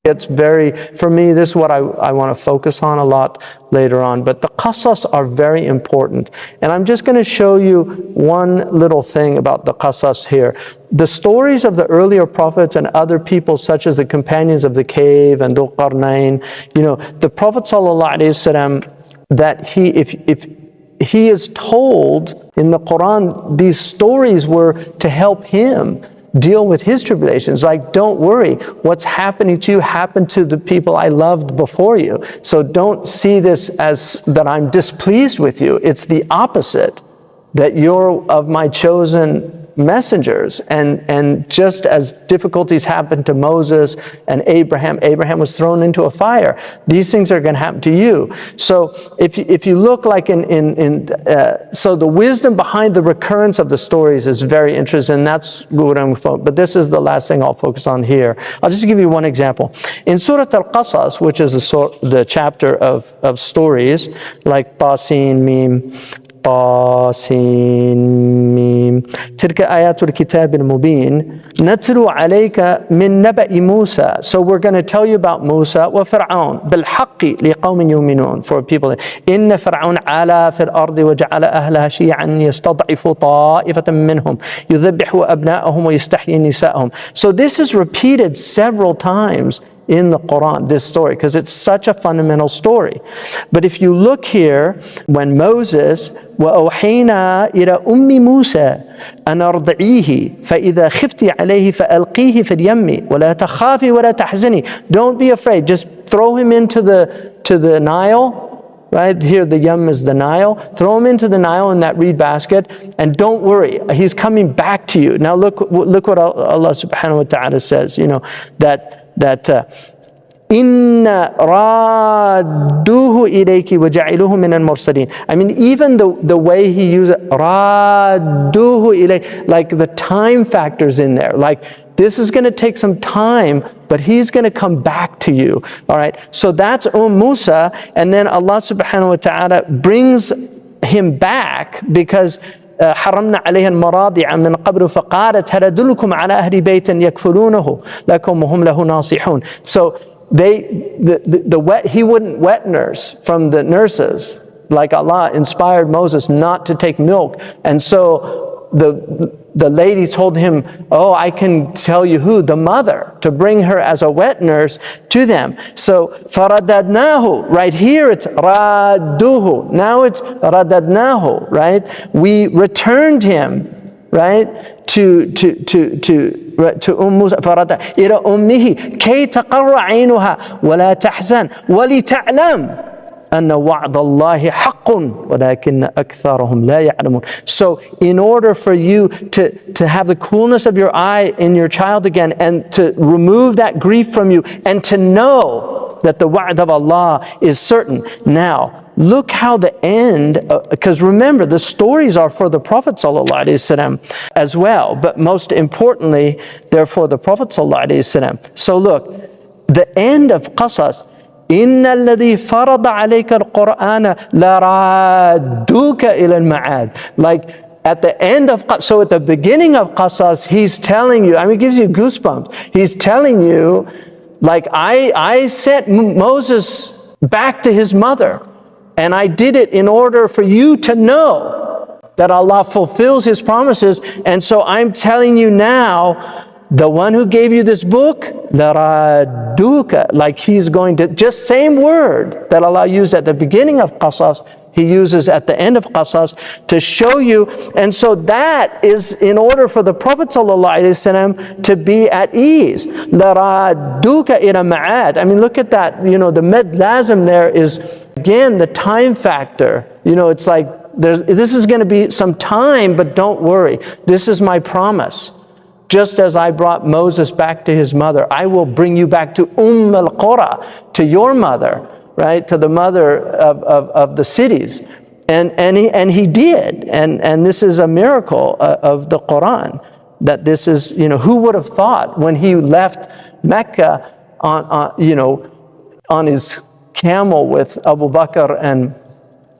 It's very, for me, this is what I want to focus on a lot later on. But the qasas are very important. And I'm just going to show you one little thing about the qasas here. The stories of the earlier prophets and other people, such as the companions of the cave and Dhul Qarnayn, the Prophet ﷺ, that if he is told in the Quran, these stories were to help him deal with his tribulations. Like, don't worry, what's happening to you happened to the people I loved before you. So don't see this as that I'm displeased with you. It's the opposite, that you're of my chosen messengers. And just as difficulties happened to Moses and Abraham was thrown into a fire. These things are going to happen to you. So if you look like so the wisdom behind the recurrence of the stories is very interesting. And that's what I'm focusing. But this is the last thing I'll focus on here. I'll just give you one example. In Surah Al-Qasas, which is the chapter of stories, like Tasin, Mim, طاسين ميم تلك آيات الكتاب المبين نتلو عليك من نبأ موسى. So we're going to tell you about Musa وفرعون بالحق لقوم يؤمنون, for people. إن فرعون علا في الأرض وجعل أهلها شيعا يستضعف طائفة منهم يذبح أبناءهم ويستحيي نساءهم. So this is repeated several times in the Quran, this story, because it's such a fundamental story. But if you look here, when Moses, وَأَوْحَيْنَا إِلَى أُمِّ مُوسَى أَنْ أَرْضِعِيهِ فَإِذَا خِفْتِ عَلَيْهِ فَأَلْقِيهِ فِي الْيَمِّ وَلَا تَخَافِي وَلَا تَحْزَنِي. Don't be afraid, just throw him into the Nile. Right here, the Yam is the Nile. Throw him into the Nile in that reed basket, and don't worry, he's coming back to you. Now look what Allah subhanahu wa ta'ala says, that inna radduhu ilayki wa ja'iluhu min al-mursalin. I mean, even the way he uses radduhu ilayki, like the time factors in there, like this is going to take some time, but he's going to come back to you. All right, so that's Musa, and then Allah subhanahu wa ta'ala brings him back because حرمنا عليها المراضع من قبل فقالت هل أدلكم على أهل بيت يكفلونه لكم وهم له ناصحون. So he wouldn't wet nurse from the nurses, like Allah inspired Moses not to take milk, and so the lady told him, oh, I can tell you who, the mother, to bring her as a wet nurse to them. So faradadnahu, right here it's radduhu, now it's radadnahu, right? We returned him, right, to Musa, farada ila ummihi kay taqarra aynuha wa la tahzan wa li ta'lam anna wa'd Allahi haqqun walakinna aktharahum la ya'lamun. So in order for you to have the coolness of your eye in your child again, and to remove that grief from you, and to know that the wa'd of Allah is certain. Now look how the end, because remember, the stories are for the Prophet ﷺ as well, but most importantly, they're for the Prophet ﷺ. So look, the end of Qasas, إِنَّ الَّذِي فَرَضَ عَلَيْكَ الْقُرْآنَ لَرَادُّكَ إِلَى الْمَعَادِ. Like at the end of, so at the beginning of Qasas, he's telling you, I mean, it gives you goosebumps. He's telling you, like, I sent Moses back to his mother, and I did it in order for you to know that Allah fulfills His promises. And so I'm telling you now, the one who gave you this book, لَرَادُّكَ, like He's going to, just same word that Allah used at the beginning of Qasas, He uses at the end of Qasas to show you. And so that is in order for the Prophet ﷺ to be at ease. لَرَادُّكَ إِلَى مَعَادٍ. I mean, look at that, the med lazim there is, again, the time factor. It's like, this is going to be some time, but don't worry. This is my promise. Just as I brought Moses back to his mother, I will bring you back to al-Qura, to your mother, right? To the mother of the cities. And he did. And this is a miracle of the Quran, that this is, who would have thought when he left Mecca on his camel with Abu Bakr and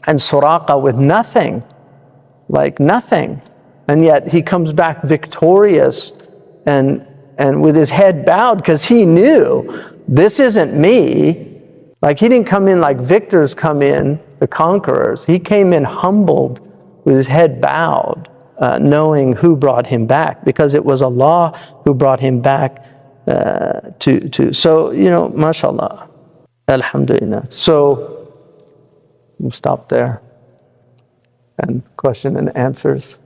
Suraqa with nothing, like nothing. And yet he comes back victorious and with his head bowed, because he knew this isn't me. Like, he didn't come in like victors come in, the conquerors. He came in humbled, with his head bowed, knowing who brought him back, because it was Allah who brought him back so, mashallah, alhamdulillah. So we'll stop there, and question and answers.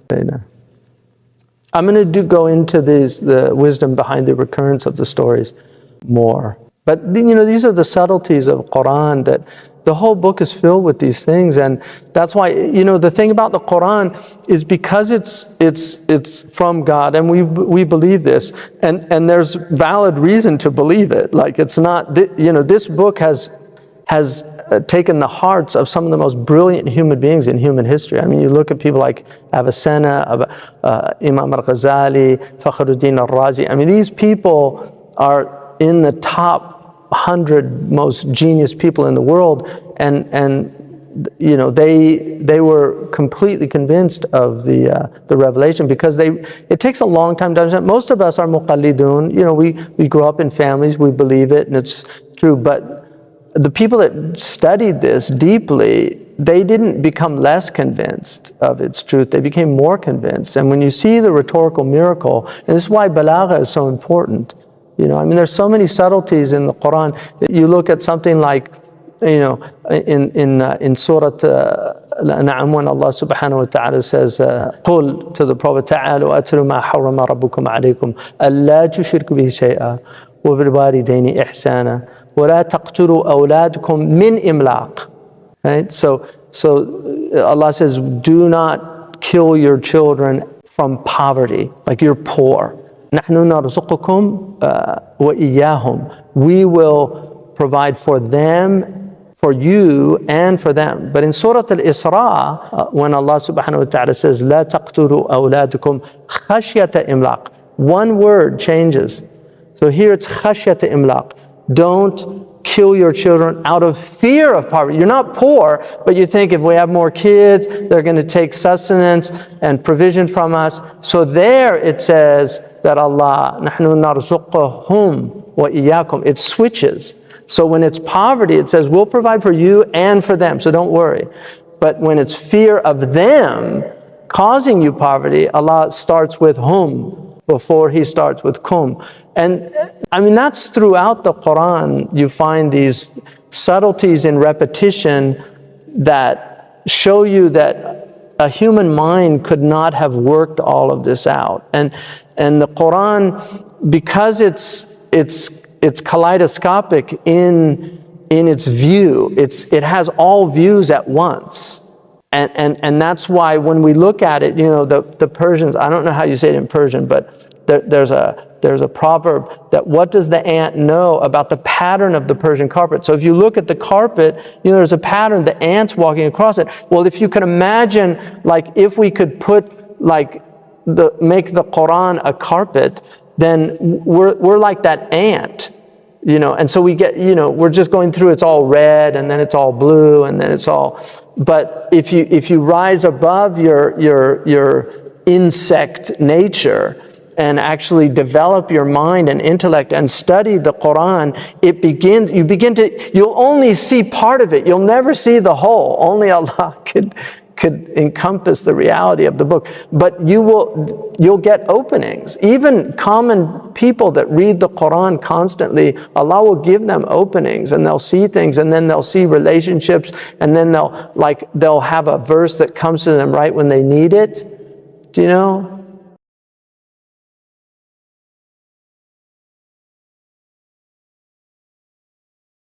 I'm going to go into the wisdom behind the recurrence of the stories more. But these are the subtleties of Quran, that the whole book is filled with these things. And that's why, the thing about the Quran is, because it's from God, and we believe this, and there's valid reason to believe it. Like, it's not, this book has taken the hearts of some of the most brilliant human beings in human history. I mean, you look at people like Avicenna, Imam al-Ghazali, Fakhruddin al-Razi. I mean, these people are in the top 100 most genius people in the world, and they were completely convinced of the revelation, because it takes a long time to understand. Most of us are muqallidun. We grow up in families, we believe it, and it's true. But the people that studied this deeply, they didn't become less convinced of its truth. They became more convinced. And when you see the rhetorical miracle, and this is why balagha is so important. There's so many subtleties in the Quran. You look at something like, in Surah Al-An'am, when Allah subhanahu wa ta'ala says, قُلْ to the Prophet, تَعَالُوا أَتْلُوا مَا حَرَّمَ رَبُّكُمْ عَلَيْكُمْ أَلَّا تُشْرِكُوا بِهِ شَيْئًا وَبِالْوَالِدَيْنِ إِحْسَانًا وَلَا تَقْتُلُوا أَوْلَادَكُمْ مِنْ إِمْلَاقٍ. Right? So Allah says, do not kill your children from poverty, like you're poor. نحن نرزقكم وإياهم. We will provide for them, for you, and for them. But in Surah Al-Isra, when Allah subhanahu wa ta'ala says, لا تقتلوا أولادكم خشية إملاق, one word changes. So here it's خشية إملاق. Don't kill your children out of fear of poverty. You're not poor, but you think, if we have more kids, they're going to take sustenance and provision from us. So there it says that Allah, نحن نرزقهم وإياكم. It switches. So when it's poverty, it says, we'll provide for you and for them, so don't worry. But when it's fear of them causing you poverty, Allah starts with hum before He starts with kum. And that's throughout the Quran. You find these subtleties in repetition that show you that a human mind could not have worked all of this out. And the Quran, because it's kaleidoscopic in its view, it has all views at once. And that's why when we look at it, the Persians, I don't know how you say it in Persian, but there's a proverb that, what does the ant know about the pattern of the Persian carpet? So if you look at the carpet, there's a pattern, the ants walking across it. Well, if you could imagine, like, if we could make the Quran a carpet, then we're like that ant. And so we get, we're just going through, it's all red, and then it's all blue, and then it's all, but if you rise above your insect nature and actually develop your mind and intellect and study the Quran, you'll only see part of it. You'll never see the whole. Only Allah could encompass the reality of the book. But you'll get openings. Even common people that read the Quran constantly, Allah will give them openings, and they'll see things, and then they'll see relationships, and then they'll have a verse that comes to them right when they need it. Do you know?